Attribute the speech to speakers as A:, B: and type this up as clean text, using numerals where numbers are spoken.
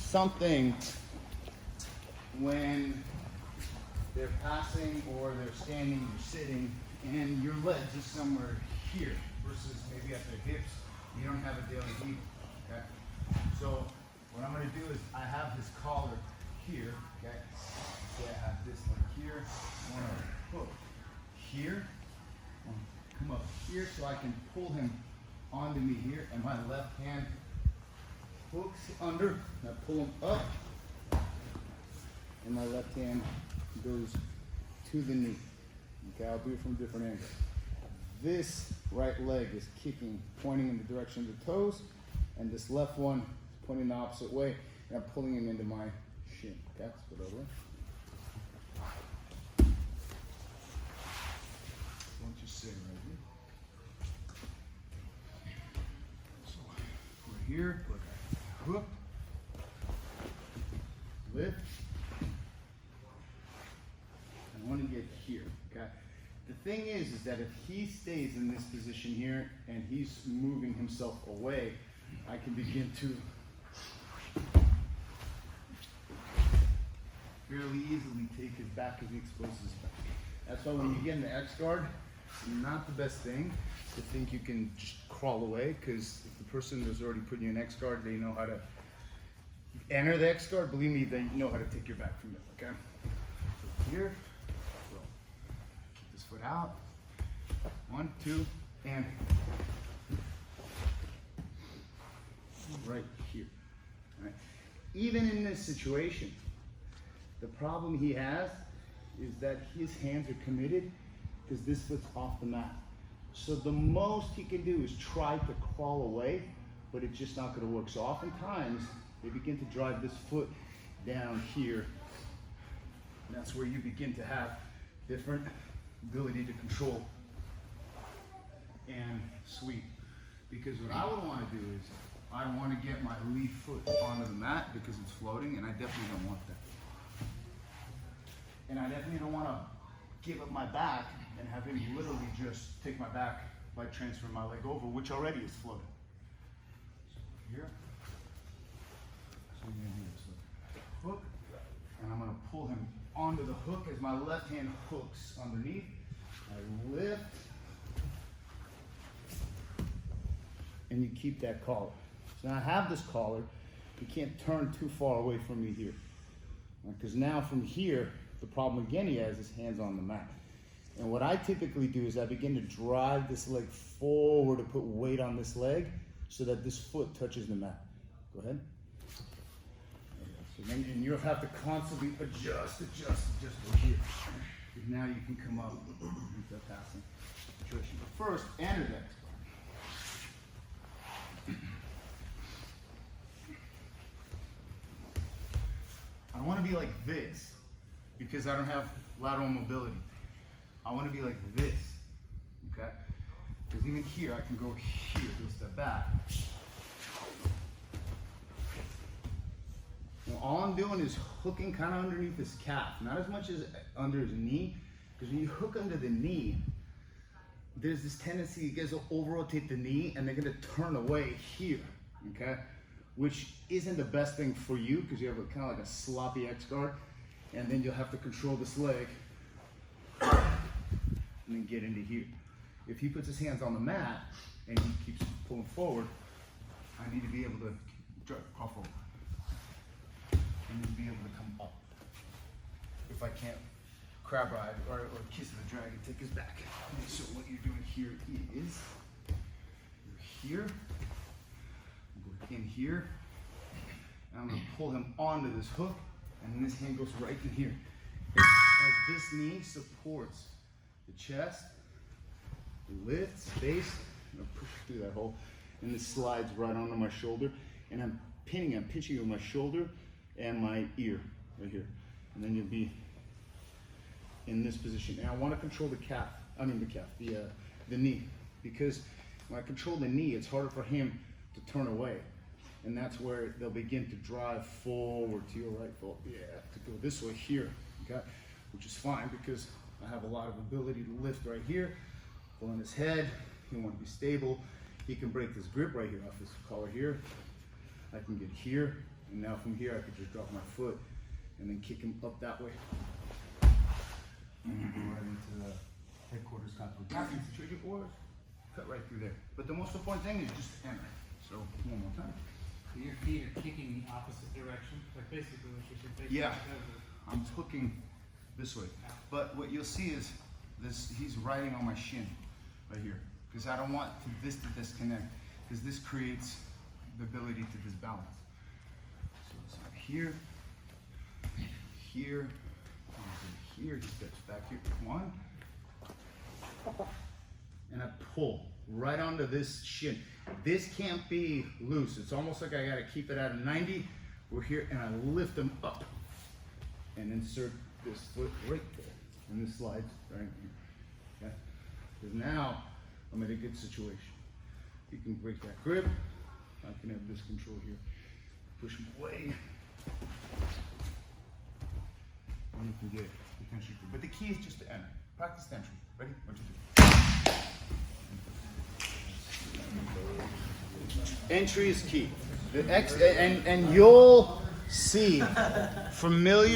A: something when they're passing or they're standing or sitting and your legs are somewhere here versus maybe at their hips. You don't have a daily heel, okay? So what I'm gonna do is I have his collar here, okay? So I have this leg here. I wanna hook here. I wanna come up here so I can pull him onto me here, and my left hand hooks under, and I pull him up, and my left hand goes to the knee. Okay, I'll do it from a different angle. This right leg is kicking, pointing in the direction of the toes, and this left one is pointing the opposite way, and I'm pulling him into my shin. Okay, let's go the other way. Don't just sit right here. So we're here, look, I hook, lift. I want to get here, okay? The thing is that if he stays in this position here and he's moving himself away, I can begin to fairly easily take his back as he exposes his back. That's why when you get in the X guard, it's not the best thing to think you can just crawl away, because if the person who's already putting you in X guard, they know how to enter the X guard. Believe me, they know how to take your back from it, okay? So here. Foot out, 1, 2, and right here. Right. Even in this situation, the problem he has is that his hands are committed because this foot's off the mat. So the most he can do is try to crawl away, but it's just not going to work. So oftentimes they begin to drive this foot down here, and that's where you begin to have different ability to control and sweep. Because what I would want to do is I want to get my lead foot onto the mat because it's floating, and I definitely don't want that. And I definitely don't want to give up my back and have him literally just take my back by transferring my leg over, which already is floating. So here, so I'm going to do this hook, and I'm going to pull him onto the hook as my left hand hooks underneath. I lift, and you keep that collar. So now I have this collar. You can't turn too far away from me here, because now from here, the problem again he has his hands on the mat. And what I typically do is I begin to drive this leg forward to put weight on this leg so that this foot touches the mat. Go ahead. So then, and you'll have to constantly adjust over here. Because now you can come up into a passing situation. But first, enter the X guard. I want to be like this because I don't have lateral mobility. I want to be like this, okay? Because even here, I can go here, do a step back. Now, all I'm doing is hooking kind of underneath his calf, not as much as under his knee, because when you hook under the knee, there's this tendency you guys will over-rotate the knee and they're gonna turn away here, okay? Which isn't the best thing for you because you have a kind of like a sloppy X guard, and then you'll have to control this leg and then get into here. If he puts his hands on the mat and he keeps pulling forward, I need to be able to crawl forward. And then be able to come up. If I can't crab ride or kiss the dragon, take his back. And so what you're doing here is, you're here, go in here, and I'm gonna pull him onto this hook, and then this hand goes right in here. As this knee supports the chest, lifts, base, I'm gonna push through that hole, and this slides right onto my shoulder, and I'm pinching with my shoulder and my ear right here. And then you'll be in this position. And I want to control the knee, because when I control the knee, it's harder for him to turn away. And that's where they'll begin to drive forward to your right foot. Yeah, to go this way here, okay? Which is fine because I have a lot of ability to lift right here, pull on his head. He wants to be stable. He can break this grip right here off his collar here. I can get here, And now from here, I could just drop my foot and then kick him up that way. And then go right into the headquarters counter situation or cut right through there. But the most important thing is just enter. So one more time.
B: So your feet are kicking the opposite direction, like basically what you should face.
A: Yeah, I'm hooking this way. But what you'll see is this, he's riding on my shin right here. Because I don't want this to disconnect, because this creates the ability to disbalance. So it's up here, here, here, he steps back here, one, and I pull right onto this shin. This can't be loose. It's almost like I gotta keep it at a 90. We're here, and I lift him up and insert this foot right there. And this slides right here. Okay? Because now I'm in a good situation. You can break that grip. I can have this control here. Push him away. And you can get potentially through. But the key is just to enter. Practice the entry. Ready? 1, 2, 3. Entry is key. And you'll see familiar